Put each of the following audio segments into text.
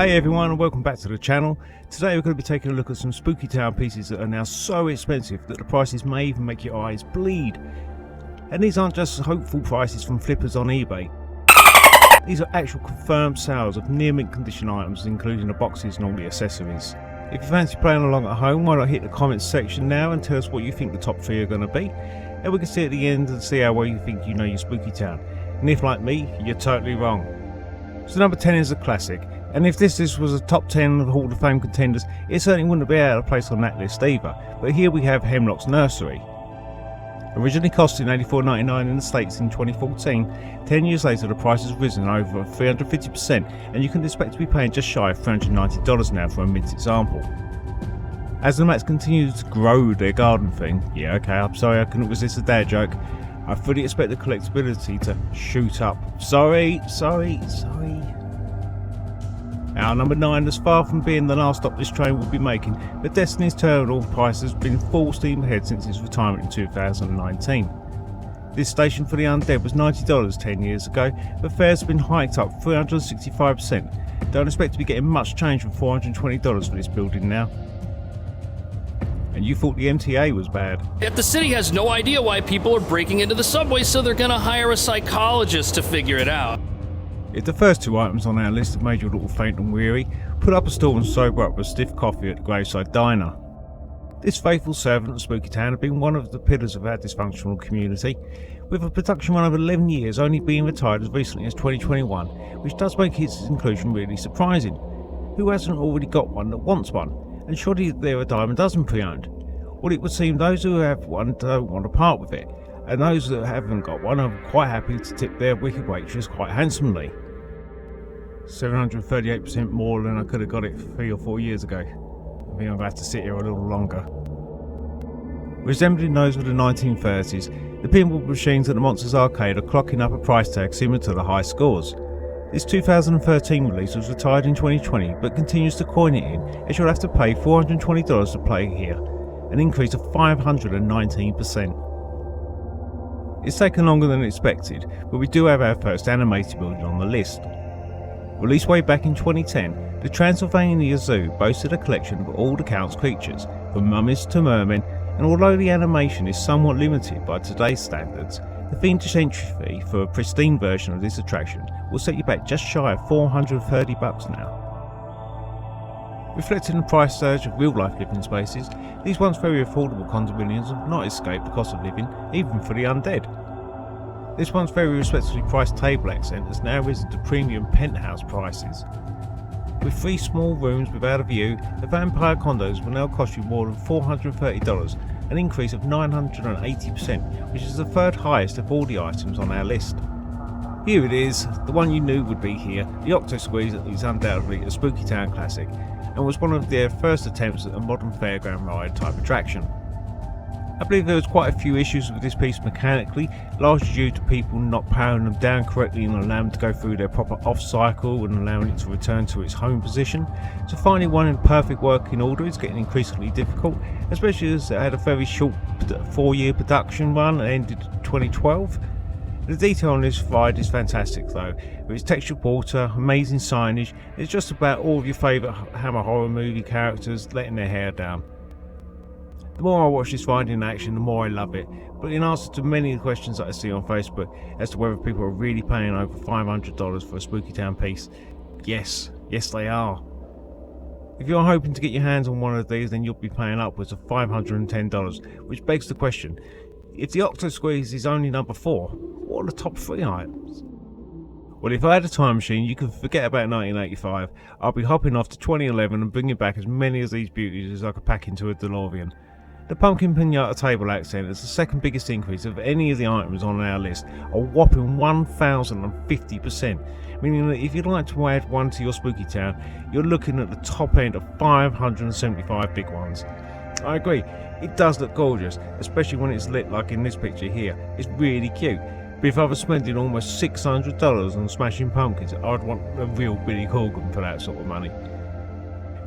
Hey everyone, and welcome back to the channel. Today we're going to be taking a look at some Spooky Town pieces that are now so expensive that the prices may even make your eyes bleed. And these aren't just hopeful prices from flippers on eBay. These are actual confirmed sales of near mint condition items, including the boxes and all the accessories. If you fancy playing along at home, why not hit the comments section now and tell us what you think the top 3 are going to be, and we can see at the end and see how well you think you know your Spooky Town. And if like me, you're totally wrong. So number 10 is a classic. And if this was a top 10 of the Hall of Fame contenders, it certainly wouldn't be out of place on that list either. But here we have Hemlock's Nursery. Originally costing $84.99 in the States in 2014, 10 years later the price has risen over 350%, and you can expect to be paying just shy of $390 now for a mint example. As the Lemax continue to grow their garden thing, yeah okay, I'm sorry I couldn't resist a dad joke, I fully expect the collectability to shoot up. Sorry. Our number 9, as far from being the last stop this train will be making, the Destiny's Terminal price has been full steam ahead since its retirement in 2019. This station for the undead was $90 10 years ago, but fares have been hiked up 365%. Don't expect to be getting much change for $420 for this building now. And you thought the MTA was bad. Yet the city has no idea why people are breaking into the subway, so they're gonna hire a psychologist to figure it out. If the first 2 items on our list have made you a little faint and weary, put up a stall and sober up with a stiff coffee at the Graveside Diner. This faithful servant of Spooky Town has been one of the pillars of our dysfunctional community, with a production run of 11 years only being retired as recently as 2021, which does make its inclusion really surprising. Who hasn't already got one that wants one? And surely there are a dime a dozen pre-owned. Well, it would seem those who have one don't want to part with it, and those that haven't got one are quite happy to tip their wicked waitress quite handsomely. 738% more than I could have got it 3 or 4 years ago. I think I'm going to have to sit here a little longer. Resembling those of the 1930s, the pinball machines at the Monsters Arcade are clocking up a price tag similar to the high scores. This 2013 release was retired in 2020 but continues to coin it in, as you'll have to pay $420 to play here, an increase of 519%. It's taken longer than expected, but we do have our first animated building on the list. Released way back in 2010, the Transylvania Zoo boasted a collection of all the Count's creatures, from mummies to mermen, and although the animation is somewhat limited by today's standards, the fiendish entry fee for a pristine version of this attraction will set you back just shy of $430 now. Reflecting the price surge of real-life living spaces, these once very affordable condominiums have not escaped the cost of living, even for the undead. This once very respectably priced table accent has now risen to premium penthouse prices. With 3 small rooms without a view, the vampire condos will now cost you more than $430, an increase of 980%, which is the 3rd highest of all the items on our list. Here it is, the one you knew would be here. The Octo Squeeze is undoubtedly a Spooky Town classic, and was one of their first attempts at a modern fairground ride type attraction. I believe there was quite a few issues with this piece mechanically, largely due to people not powering them down correctly and allowing them to go through their proper off cycle and allowing it to return to its home position. So finding one in perfect working order is getting increasingly difficult, especially as it had a very short 4-year production run that ended in 2012. The detail on this ride is fantastic though, with its textured water, amazing signage. It's just about all of your favourite Hammer horror movie characters letting their hair down. The more I watch this ride in action, the more I love it, but in answer to many of the questions that I see on Facebook as to whether people are really paying over $500 for a Spooky Town piece, yes they are. If you're hoping to get your hands on one of these, then you'll be paying upwards of $510, which begs the question, if the Octo Squeeze is only number 4, what are the top 3 items? Well, if I had a time machine, you can forget about 1985. I'll be hopping off to 2011 and bringing back as many of these beauties as I could pack into a DeLorean. The Pumpkin Pinata table accent is the 2nd biggest increase of any of the items on our list, a whopping 1050%, meaning that if you'd like to add one to your Spooky Town, you're looking at the top end of 575 big ones. I agree, it does look gorgeous, especially when it's lit like in this picture here. It's really cute, but if I was spending almost $600 on smashing pumpkins, I'd want a real Billy Corgan for that sort of money.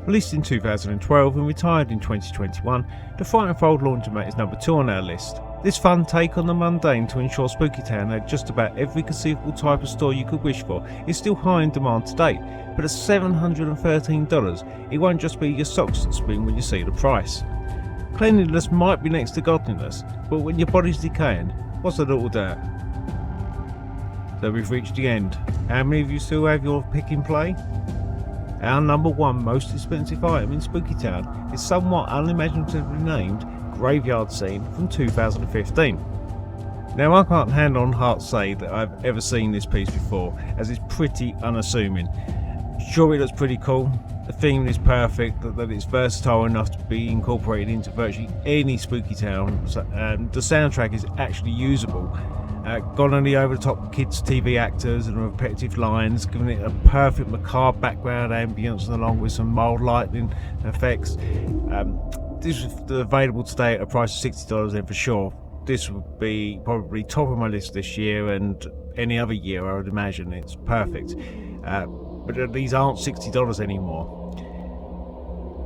Released in 2012 and retired in 2021, the Fright and Fold Laundromat is number 2 on our list. This fun take on the mundane to ensure Spooky Town had just about every conceivable type of store you could wish for is still high in demand today, but at $713 it won't just be your socks that spin when you see the price. Cleanliness might be next to godliness, but when your body's decaying, what's a little dirt? So we've reached the end. How many of you still have your pick and play? Our number one most expensive item in Spooky Town is somewhat unimaginatively named Graveyard Scene from 2015. Now I can't hand on heart say that I've ever seen this piece before, as it's pretty unassuming. Sure, it looks pretty cool, the theme is perfect, that it's versatile enough to be incorporated into virtually any Spooky Town, and the soundtrack is actually usable. Gone on the over-the-top kids TV actors and repetitive lines, giving it a perfect macabre background ambience along with some mild lighting effects. This is available today at a price of $60, and for sure this would be probably top of my list this year and any other year. I would imagine it's perfect, but these aren't $60 anymore.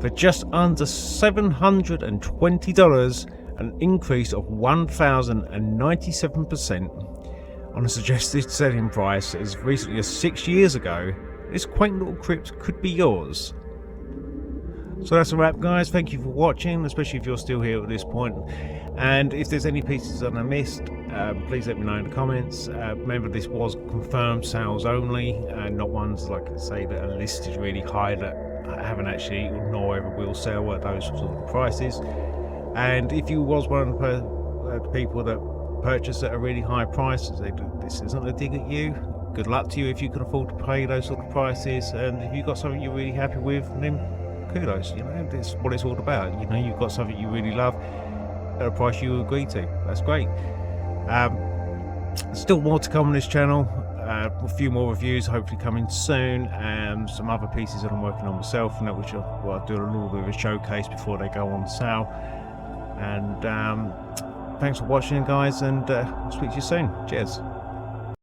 For just under $720, an increase of 1,097% on a suggested selling price as recently as 6 years ago, this quaint little crypt could be yours. So that's a wrap, guys. Thank you for watching, especially if you're still here at this point. And if there's any pieces that I missed, please let me know in the comments. Remember, this was confirmed sales only, and not ones like I say that are listed really high that I haven't actually nor ever will sell at those sort of prices. And if you was one of the people that purchased at a really high price, this isn't a dig at you. Good luck to you if you can afford to pay those sort of prices. And if you've got something you're really happy with, then kudos, you know, that's what it's all about. You know, you've got something you really love at a price you agree to. That's great. Still more to come on this channel. A few more reviews hopefully coming soon, and some other pieces that I'm working on myself, and which I'll do a little bit of a showcase before they go on sale. And thanks for watching, guys, and I'll speak to you soon. Cheers.